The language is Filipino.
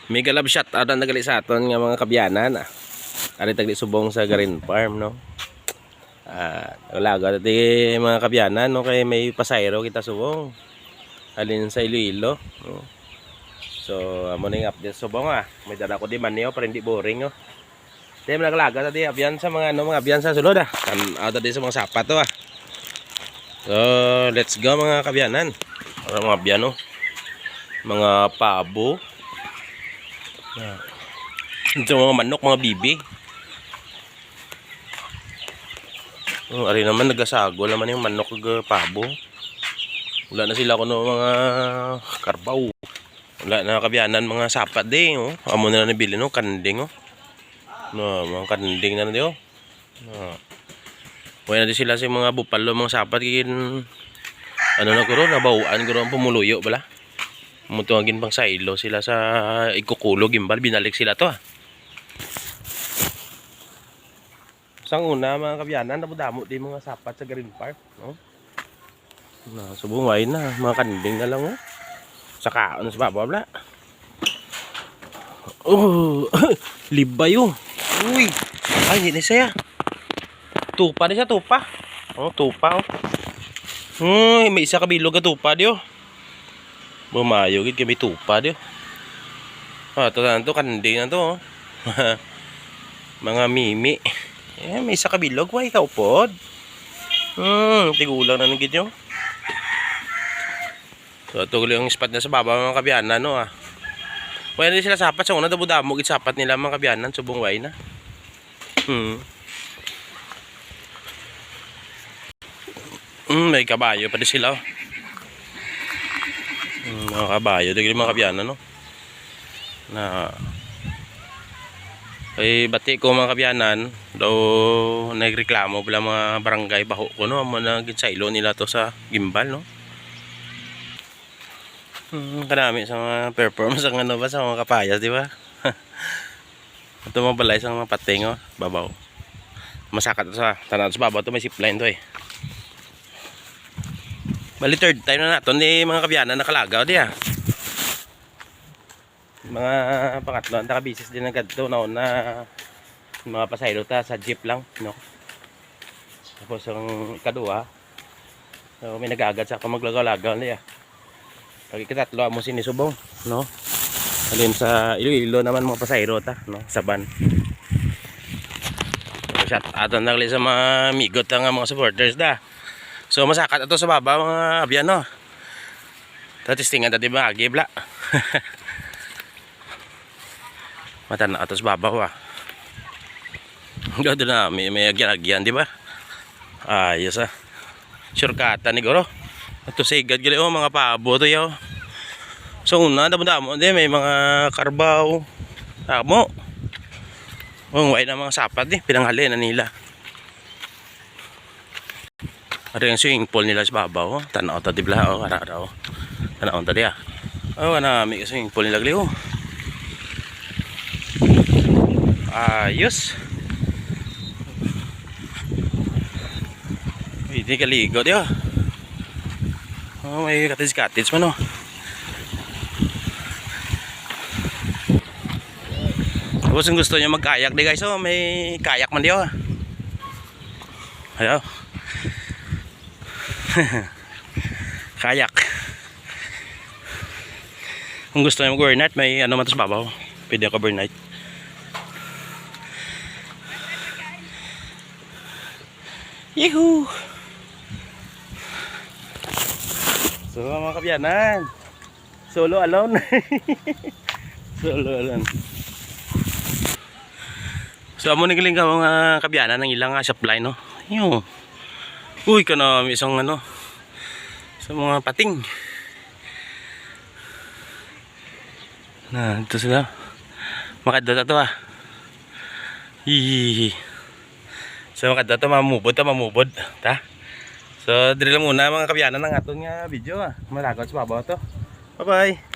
Mega love shot out ang nagali sa aton nga mga kabyanan. Ari tagli subong sa Green Farm, no. Wala dati mga kabyanan, no, kay may pasayro kita subong. Alin sa Iloilo, no. So, amo ning update subong May dala ko di man niyo para hindi boring, no. Di man naglaga tadi abyan sa mga ano, mga abyan sa sulod Out tadi sa mga sapat to So, let's go mga kabyanan. Mga abyan, no. Mga pabo. Ito mga manok, mga bibi. Ari naman nagasago naman yung manok ug pabo. Wala na sila kuno mga karbaw. Wala na kabyanan mga sapat din, oh. Amo na nabili no kanding, oh. No, mga kanding na dio. No. Wala na sila sa mga bupalo, mga sapat kin ano na guro, nabawaan guro ang pumuluyo bala. Mutuwagin pang silo sila sa ikukulo gimbal, binalik sila to Sang una mga kabyanan, damo di mga sapat sa Green Park, no? Subungay na, mga kanding na lang, oh. Saka ano sa baba bla. Oh, libay oh. Uy, ay hindi saya. Tupa di siya, tupa. Oh, tupa oh. May isa kabilog ka tupa di oh. Bumayo gid kami tupa di. Ito na to kanding na to. Mga mimi. May isa kabilog way ikaw pod. Tigulang na gid yo. So ito yung spot na sa baba mga kabyanan no Way na sila sapat sa una damo gid sapat nila mga kabyanan subong way na. May kabayo pa di sila. Mga kabayo, dagli mga kabyanan, no? Bati ko mga kabyanan, daw nagreklamo pala mga barangay baho ko, no? Mga ginsailo nila to sa gimbal, no? Kadami sa mga performance ang ano ba sa mga kapayas, di ba? Ito mga balay sa mga pating, oh, babaw. Masakat sa tanawad sa babaw to, may zipline to Bali third time na nato ni mga kabyanan nakalagaw di Mga pangatlo nakabisis din agad to na mga pasayro ta sa jeep lang, no. Tapos ang kadua so may nagagad sa maglagaw-lagaw niya. Pag ikatatlo mo sinisubong, no. Alin sa Iloilo naman mga pasayro ta, no, sa van. Shout out na sa mga migot nga mga supporters So masakat ito sa baba mga abyan, no. Tatistingan tadi ba gibla. Mata na atas baba Gado na may agyan di ba? Ayos Shortcut ni guro. Ito sigad gali mga pabo to yaw. So una damo di may mga karbaw. Tamo. Way na mga sapat pinanghali na nila. Ada yang swimming pool nila sa babaw, tanaw ta dibla araw. Tanaw ta dia. May swimming pool nila gliho. Ayos. Hindi kaligo dia. May cottage man Tapos kung gusto niyo magkayak di guys, may kayak man dia. Ayo. Kayak. Kung gusto niyo mag-overnight, may ano man sa babaw. Pwede ako overnight. Yehoo! So mga kabyanan, solo alone. Solo alone. So amo nigaling ka mga kabyanan ng ilang supply, no. Yo. Uy, kana may isang ano sa mga pating. Ito sila. Makadata to So makadata mamubod ta. So diri lang muna mga kabyanan ng aton nga video Malagaw sa babaw to. Bye bye.